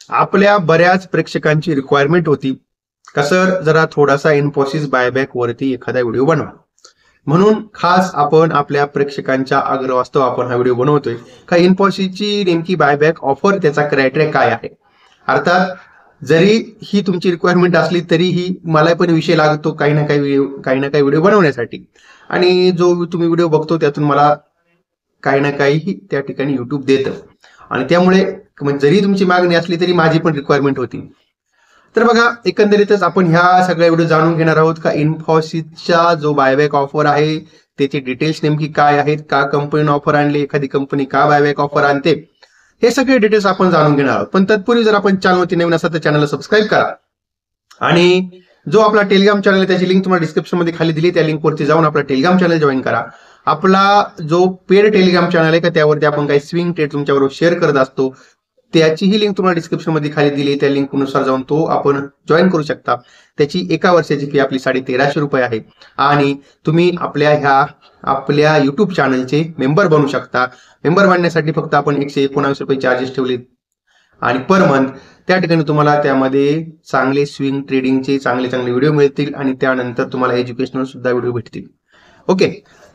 आपल्या बऱ्याच प्रेक्षकांची रिक्वायरमेंट होती का सर जरा थोडासा इन्फोसिस बायबॅक वरती एखादा व्हिडिओ बनवा. म्हणून खास आपण आपल्या प्रेक्षकांच्या आग्रहास्तव आपण हा व्हिडिओ बनवतोय का इन्फोसिसची नेमकी बायबॅक ऑफर त्याचा क्रायटेरिया काय आहे. अर्थात जरी ही तुमची रिक्वायरमेंट असली तरीही मला पण विषय लागतो काही ना काही व्हिडिओ बनवण्यासाठी. आणि जो तुम्ही व्हिडिओ बघतो त्यातून मला काही ना काही त्या ठिकाणी युट्यूब देतं. आणि त्यामुळे जरी तुमची मागणी असली तरी माझी पण रिक्वायरमेंट होती. तर बघा एकंदरीतच आपण ह्या सगळ्या व्हिडिओ जाणून घेणार आहोत का इन्फोसिसचा जो बायबॅक ऑफर आहे त्याची डिटेल्स नेमकी काय आहेत, का कंपनीने ऑफर आणली, एखादी कंपनी का बायबॅक ऑफर आणते, हे सगळे डिटेल्स आपण जाणून घेणार आहोत. पण तत्पूर्वी जर आपण चॅनलवरती नवीन असाल तर चॅनलला सबस्क्राईब करा. आणि जो आपला टेलिग्राम चॅनल आहे त्याची लिंक तुम्हाला डिस्क्रिप्शन मध्ये खाली दिली, त्या लिंकवरती जाऊन आपला टेलिग्राम चॅनल जॉईन करा. आपला जो पेड टेलिग्राम चॅनल आहे का त्यावरती आपण काही स्विंग ट्रेड तुमच्याबरोबर शेअर करत असतो, त्याचीही लिंक तुम्हाला डिस्क्रिप्शन मध्ये खाली दिली, त्या लिंक नुसार जाऊन तो आपण जॉईन करू शकता. त्याची एका वर्षाची फी आपली 1350 रुपये आहे. आणि तुम्ही आपल्या युट्यूब चॅनलचे मेंबर बनू शकता. मेंबर बनण्यासाठी फक्त आपण 119 रुपये चार्जेस ठेवले आणि पर मंथ त्या ठिकाणी तुम्हाला त्यामध्ये चांगले स्विंग ट्रेडिंगचे चांगले व्हिडिओ मिळतील आणि त्यानंतर तुम्हाला एज्युकेशनल सुद्धा व्हिडिओ भेटतील. ओके,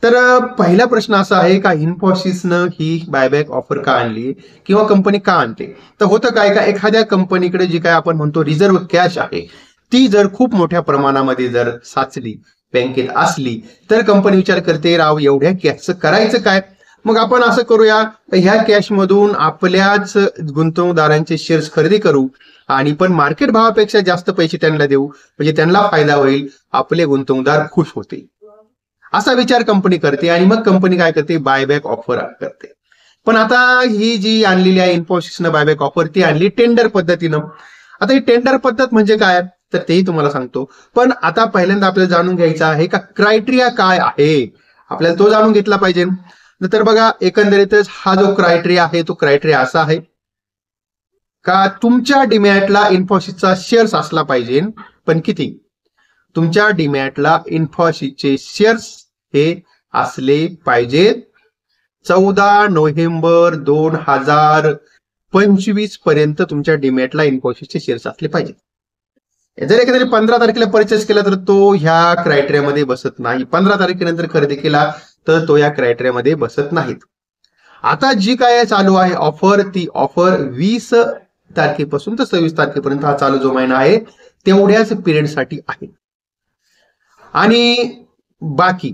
तर पहिला प्रश्न असा आहे का इन्फोसिसनं ही बायबॅक ऑफर का आणली किंवा कंपनी का आणते. तर होतं काय का एखाद्या कंपनीकडे जी काय आपण म्हणतो रिझर्व्ह कॅश आहे ती जर खूप मोठ्या प्रमाणामध्ये जर साचली बँकेत असली तर कंपनी विचार करते राव एवढ्या कॅशचं करायचं काय, मग आपण असं करूया ह्या कॅश मधून आपल्याच गुंतवणूकदारांचे शेअर्स खरेदी करू आणि पण मार्केट भावापेक्षा जास्त पैसे त्यांना देऊ म्हणजे त्यांना फायदा होईल, आपले गुंतवणूकदार खुश होतील, असा विचार कंपनी करते. आणि मग कंपनी काय करते बायबॅक ऑफर करते. पण आता ही जी आणलेली आहे इन्फोसिसनं बायबॅक ऑफर ती आणली टेंडर पद्धतीनं. आता ही टेंडर पद्धत म्हणजे काय तर तेही तुम्हाला सांगतो. पण आता पहिल्यांदा आपल्याला जाणून घ्यायचं आहे का क्रायटेरिया काय आहे, आपल्याला तो जाणून घेतला पाहिजे. तर बघा एकंदरीतच हा जो क्रायटेरिया आहे तो क्रायटेरिया असा आहे का तुमच्या डीमॅटला इन्फोसिसचा शेअर्स असला पाहिजे. पण किती, तुमच्या डीमॅटला इन्फोसिसचे शेअर्स हे असले पाहिजेत 14 नोव्हेंबर 2025 पर्यंत तुमच्या डीमॅटला इन्फोसिसचे शेअर्स असले पाहिजेत. जर एखाद्याने 15 तारखेला परचेस केला तर तो ह्या क्रायटेरियामध्ये बसत नाही. 15 तारखेनंतर खरेदी केला तर तो या क्रायटेरियामध्ये बसत नाहीत. आता जी काय चालू आहे ऑफर ती ऑफर 20 तारखेपासून तर 26 तारखेपर्यंत हा चालू जो महिना आहे तेवढ्याच पिरियडसाठी आहे. आणि बाकी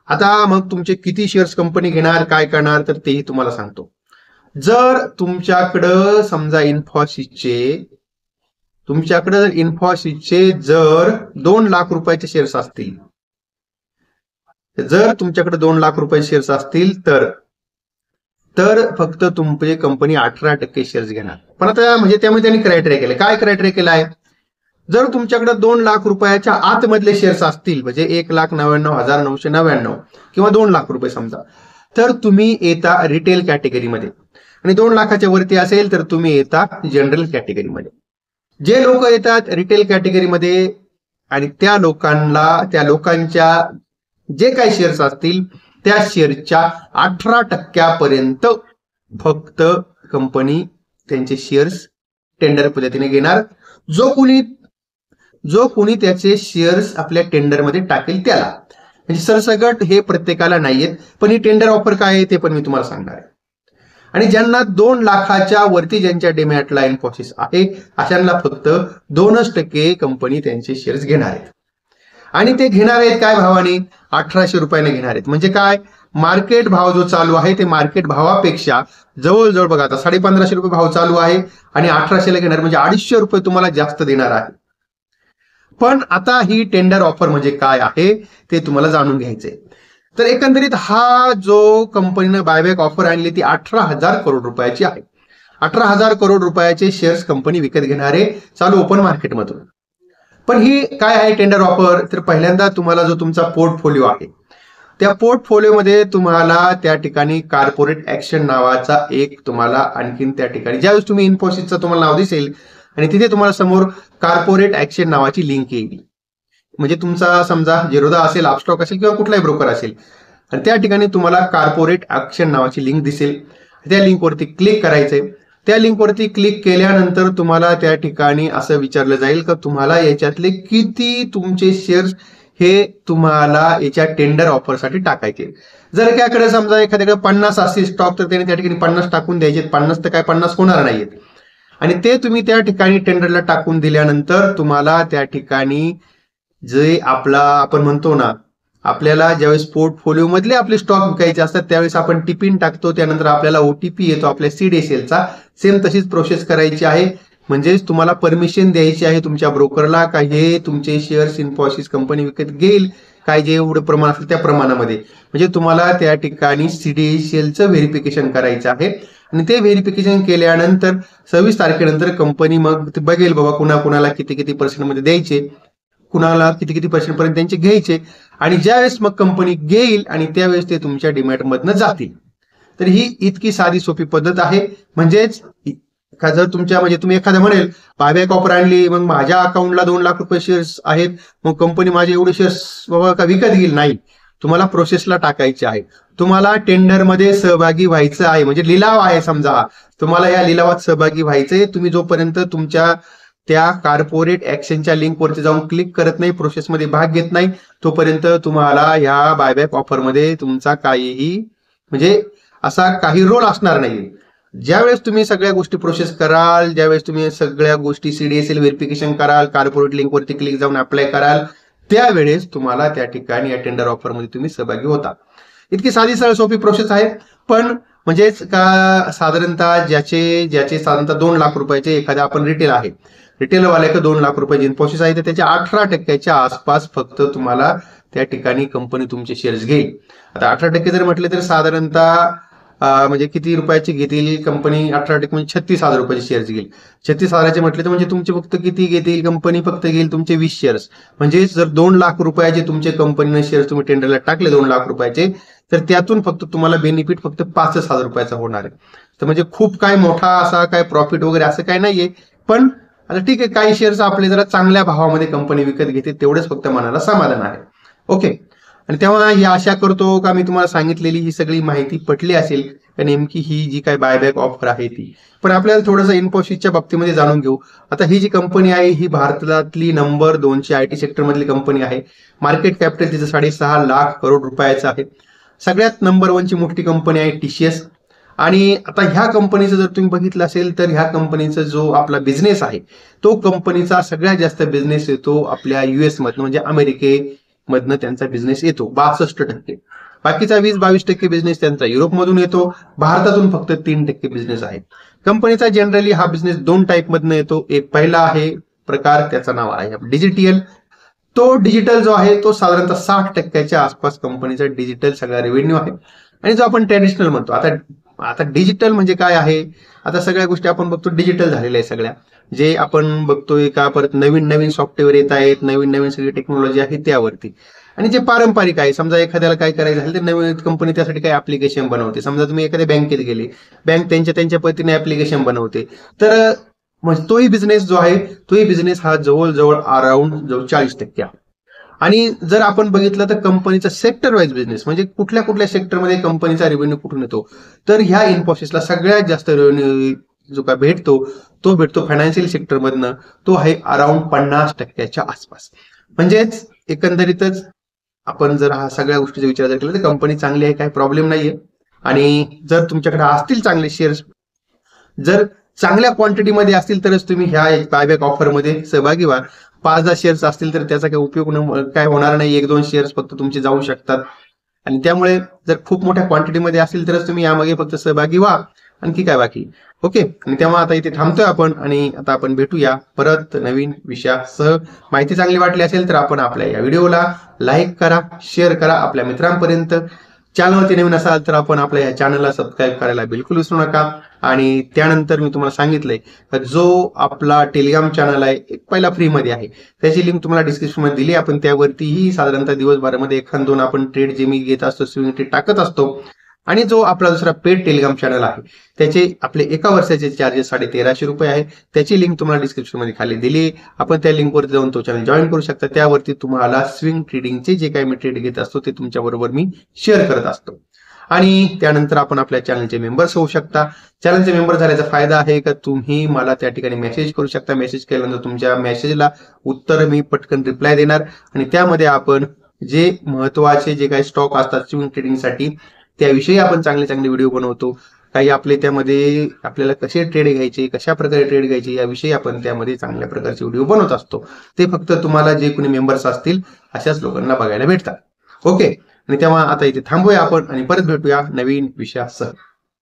आता मग तुमचे किती शेअर्स कंपनी घेणार काय करणार तर तेही तुम्हाला सांगतो. जर तुमच्याकडं समजा इन्फोसिसचे जर 2 लाख रुपयाचे शेअर्स असतील, जर तुमच्याकडे 2 लाख रुपये शेअर्स असतील तर फक्त तुमची कंपनी 18% शेअर्स घेणार. पण आता म्हणजे त्यामध्ये त्यांनी क्रायटेरिया केले. काय क्रायटेरिया केला आहे, जर तुमच्याकडे 2 लाख रुपयाच्या आतमधले शेअर्स असतील म्हणजे 1,99,999 किंवा 2 लाख रुपये समजा, तर तुम्ही येता रिटेल कॅटेगरीमध्ये. आणि 2 लाखाच्या वरती असेल तर तुम्ही येता जनरल कॅटेगरीमध्ये. जे लोक येतात रिटेल कॅटेगरीमध्ये आणि त्या लोकांच्या जे काही शेअर्स असतील त्या शेअरच्या 18% पर्यंत फक्त कंपनी त्यांचे शेअर्स टेंडर पद्धतीने घेणार. जो कोणी त्याचे शेअर्स आपल्या टेंडरमध्ये टाकेल त्याला, म्हणजे सरसकट हे प्रत्येकाला नाहीयेत. पण ही टेंडर ऑफर काय आहे ते पण मी तुम्हाला सांगणार आहे. आणि ज्यांना 2 लाखाच्या वरती ज्यांच्या डीमॅटला इन्फोसिस आहे अशांना फक्त 2% कंपनी त्यांचे शेअर्स घेणार आहेत. आणि ते घेणार आहेत काय भावाने, 1800 रुपयाने घेणार आहेत. म्हणजे काय, मार्केट भाव जो चालू आहे ते मार्केट भावापेक्षा जवळजवळ बघा आता 1550 रुपये भाव चालू आहे आणि 1800ला घेणार म्हणजे 250 रुपये तुम्हाला जास्त देणार आहे. पण आता ही टेंडर ऑफर म्हणजे काय आहे ते तुम्हाला जाणून घ्यायचंय. तर एकंदरीत हा जो कंपनीने बायबॅक ऑफर आणली ती 18,000 करोड रुपयाची आहे. 18,000 करोड रुपयाचे शेअर्स कंपनी विकत घेणार आहे चालू ओपन मार्केटमधून. पण ही काय आहे टेंडर ऑफर, तर पहिल्यांदा तुम्हाला जो तुमचा पोर्टफोलिओ आहे त्या पोर्टफोलिओमध्ये तुम्हाला त्या ठिकाणी कॉर्पोरेट ऍक्शन नावाचा एक तुम्हाला आणखीन त्या ठिकाणी ज्यावेळेस तुम्ही इन्फोसिसचं तुम्हाला नाव दिसेल आणि तिथे तुम्हाला समोर कॉर्पोरेट ऍक्शन नावाची लिंक येईल. म्हणजे तुमचा समजा जिरोदा असेल, अपस्टॉक असेल किंवा कुठलाही ब्रोकर असेल आणि त्या ठिकाणी तुम्हाला कॉर्पोरेट ऍक्शन नावाची लिंक दिसेल. त्या लिंकवरती क्लिक करायचंय. त्या लिंकवरती क्लिक केल्यानंतर तुम्हाला त्या ठिकाणी असं विचारलं जाईल का तुम्हाला याच्यातले किती तुमचे शेअर्स हे तुम्हाला याच्या टेंडर ऑफरसाठी टाकायचे. जर त्याकडे समजा एखाद्याकडे 50 असतील स्टॉक तर त्याने त्या ठिकाणी 50 टाकून द्यायचे. 50 तर काय 50 होणार नाहीत आणि ते तुम्ही त्या ठिकाणी टेंडरला टाकून दिल्यानंतर तुम्हाला त्या ठिकाणी जे आपण म्हणतो ना, आपल्याला ज्यावेळेस पोर्टफोलिओ मधले आपले स्टॉक विकायचे असतात त्यावेळेस आपण टिपिन टाकतो, त्यानंतर आपल्याला ओटीपी येतो आपल्या सीडीएसएलचा. सेम तशीच प्रोसेस करायची आहे. म्हणजेच तुम्हाला परमिशन द्यायची आहे तुमच्या ब्रोकरला का हे तुमचे शेअर्स इन्फोसिस कंपनी विकत घेईल काय जे एवढं प्रमाण असेल त्या प्रमाणामध्ये. म्हणजे तुम्हाला त्या ठिकाणी सीडीएसएलचं व्हेरिफिकेशन करायचं आहे आणि ते व्हेरिफिकेशन केल्यानंतर 26 तारखेनंतर कंपनी मग ते बघेल बाबा कुणाला किती किती पर्सेंटमध्ये द्यायचे, कुणाला किती किती पर्सेंट पर्यंत त्यांचे घ्यायचे आणि ज्यावेळेस मग कंपनी घेईल आणि त्यावेळेस ते तुमच्या डीमॅट मधनं जातील. तर ही इतकी साधी सोपी पद्धत आहे. म्हणजेच जर तुमच्या म्हणजे तुम्ही एखादा म्हणेल बायबॅक ऑफर आणली मग माझ्या अकाउंटला 2 लाख रुपये शेअर्स आहेत मग कंपनी माझे एवढे शेअर्स बाबा का विकत घेईल. नाही, तुम्हाला प्रोसेसला टाकायचे आहे. तुम्हाला टेंडरमध्ये सहभागी व्हायचं आहे. म्हणजे लिलाव आहे समजा, तुम्हाला या लिलावात सहभागी व्हायचंय. तुम्ही जोपर्यंत तुमच्या त्या कॉर्पोरेट ऍक्शनच्या लिंकवरती जाऊन क्लिक करत नाही, प्रोसेसमध्ये भाग घेत नाही, तोपर्यंत तुम्हाला या बायबॅक ऑफरमध्ये तुमचा काहीही म्हणजे असा काही रोल असणार नाही. ज्यावेळेस तुम्ही सगळ्या गोष्टी प्रोसेस कराल, ज्यावेळेस तुम्ही सगळ्या गोष्टी सीडीएसएल व्हेरिफिकेशन कराल, कॉर्पोरेट लिंकवरती क्लिक जाऊन अप्लाय कराल, त्यावेळेस तुम्हाला त्या ठिकाणी या टेंडर ऑफरमध्ये तुम्ही सहभागी होता. इतकी साधी सरळ सोपी प्रोसेस आहे. पण म्हणजेच का साधारणतः ज्याचे साधारणतः 2 लाख रुपयाचे एखाद्या आपण रिटेल आहे, रिटेलवाल्याकडे 2 लाख रुपयाची इन्फोसिस आहे तर त्याच्या 18% आसपास फक्त तुम्हाला त्या ठिकाणी कंपनी तुमचे शेअर्स घेईल. आता 18% जर म्हटले तर साधारणतः म्हणजे किती रुपयाचे घेतील कंपनी? 18% म्हणजे 36,000 रुपयाचे शेअर्स घेईल. 36,000चे म्हटले तर म्हणजे तुमचे फक्त किती घेतील कंपनी? फक्त घेईल तुमचे 20 शेअर्स. म्हणजे जर 2 लाख रुपयाचे तुमचे कंपनीने शेअर्स तुम्ही टेंडरला टाकले 2 लाख रुपयाचे तर त्यातून फक्त तुम्हाला बेनिफिट फक्त 5,000 रुपयाचा होणार आहे. तर म्हणजे खूप काय मोठा असा काय प्रॉफिट वगैरे असं काय नाहीये. पण आता ठीक आहे, काही शेअर्स आपले जरा चांगल्या भावामध्ये कंपनी विकत घेते तेवढेच फक्त मनाला समाधान आहे. ओके. आणि तेव्हा ही आशा करतो का मी तुम्हाला सांगितलेली ही सगळी माहिती पटली असेल का नेमकी ही जी काय बायबॅक ऑफर आहे ती. पण आपल्याला थोडंसं इन्फोसिसच्या बाबतीमध्ये जाणून घेऊ. आता ही जी कंपनी आहे ही भारतातली नंबर 2ची आयटी सेक्टर मधली कंपनी आहे. मार्केट कॅपिटल तिचं 6.5 लाख करोड रुपयाचं आहे. सगळ्यात नंबर 1ची मोठी कंपनी आहे टीसीएस. आणि आता ह्या कंपनीचं जर तुम्ही बघितलं असेल तर ह्या कंपनीचा जो आपला बिझनेस आहे तो कंपनीचा सगळ्यात जास्त बिझनेस येतो आपल्या US मधनं म्हणजे अमेरिकेमधनं त्यांचा बिझनेस येतो 62%. बाकीचा 20-22% बिझनेस त्यांचा युरोपमधून येतो. भारतातून फक्त 3% बिझनेस आहे. कंपनीचा जनरली हा बिझनेस 2 टाईप मधनं येतो. एक पहिला आहे प्रकार त्याचं नाव आहे डिजिटल. तो डिजिटल जो आहे तो साधारणतः 60%च्या आसपास कंपनीचा डिजिटल सगळा रेव्हेन्यू आहे. आणि जो आपण ट्रॅडिशनल म्हणतो आता डिजिटल म्हणजे काय आहे? आता सगळ्या गोष्टी आपण बघतो डिजिटल झालेल्या आहे सगळ्या. जे आपण बघतोय का परत नवीन सॉफ्टवेअर येत आहेत, नवीन सगळी टेक्नॉलॉजी आहे त्यावरती. आणि जे पारंपरिक आहे समजा एखाद्याला काय करायचं झालं तर नवीन कंपनी त्यासाठी काही ऍप्लिकेशन बनवते. समजा तुम्ही एखाद्या बँकेत गेले, बँक त्यांच्या पद्धतीने ऍप्लिकेशन बनवते. तर तोही बिझनेस जो आहे तोही बिझनेस हा जवळजवळ अराउंड 40% आहे. आणि जर आपण बघितलं तर कंपनीचा सेक्टर वाईज बिझनेस म्हणजे कुठल्या सेक्टरमध्ये कंपनीचा रेव्हेन्यू कुठून येतो तर ह्या इन्फोसिसला सगळ्यात जास्त रेव्हेन्यू जो काय भेटतो तो भेटतो फायनान्शियल सेक्टर मधनं. तो आहे अराउंड 50%च्या आसपास. म्हणजेच एकंदरीतच आपण जर हा सगळ्या गोष्टीचा विचार जर केला तर कंपनी चांगली आहे, काही प्रॉब्लेम नाहीये. आणि जर तुमच्याकडे असतील चांगले शेअर्स, जर चांगल्या क्वांटिटीमध्ये असतील तरच तुम्ही ह्या बायबॅक ऑफरमध्ये सहभागी व्हा. 5-10 शेअर्स असतील तर त्याचा काही उपयोग काय होणार नाही. 1-2 शेअर्स फक्त तुमचे जाऊ शकतात. आणि त्यामुळे जर खूप मोठ्या क्वांटिटीमध्ये असतील तरच तुम्ही यामागे फक्त सहभागी व्हा, आणखी काय बाकी. ओके. आणि तेव्हा आता इथे थांबतोय आपण आणि आता आपण भेटूया परत नवीन विषयासह. माहिती चांगली वाटली असेल तर आपण आपल्या या व्हिडिओला लाईक करा, शेअर करा आपल्या मित्रांपर्यंत. चॅनलवरती नवीन असाल तर आपण आपल्या या चॅनलला सबस्क्राईब करायला बिलकुल विसरू नका. आणि त्यानंतर मी तुम्हाला सांगितलंय जो आपला टेलिग्राम चॅनल आहे एक पहिला फ्रीमध्ये आहे, त्याची लिंक तुम्हाला डिस्क्रिप्शन मध्ये दिली. आपण त्यावरतीही साधारणतः दिवसभरामध्ये 1-2 आपण ट्रेड जे मी घेत असतो स्विंग ट्रेड टाकत असतो. आणि जो आपला दुसरा पेड टेलिग्राम चॅनल आहे त्याचे आपले 1 वर्षाचे चार्जेस 1350 रुपये आहे. त्याची लिंक तुम्हाला डिस्क्रिप्शन मध्ये खाली दिली. आपण त्या लिंकवरती जाऊन तो चॅनल जॉईन करू शकता. त्यावरती तुम्हाला स्विंग ट्रेडिंगचे जे काही मी ट्रेड घेत असतो ते तुमच्या बरोबर मी शेअर करत असतो. आणि त्यानंतर आपण आपल्या चॅनलचे मेंबर्स होऊ शकता. चॅनलचे मेंबर झाल्याचा फायदा आहे का तुम्ही मला त्या ठिकाणी मेसेज करू शकता. मेसेज केल्यानंतर तुमच्या मेसेजला उत्तर मी पटकन रिप्लाय देणार आणि त्यामध्ये आपण जे महत्वाचे जे काही स्टॉक असतात स्विंग ट्रेडिंगसाठी त्याविषयी आपण चांगले चांगले व्हिडिओ बनवतो. काही आपले त्यामध्ये आपल्याला कसे ट्रेड घ्यायचे, कशा प्रकारे ट्रेड घ्यायचे याविषयी आपण त्यामध्ये चांगल्या प्रकारचे व्हिडिओ बनवत असतो. ते फक्त तुम्हाला जे कोणी मेंबर्स असतील अशाच लोकांना बघायला भेटतात. ओके, आणि तेव्हा आता इथे थांबूया आपण आणि परत भेटूया नवीन विषयासह.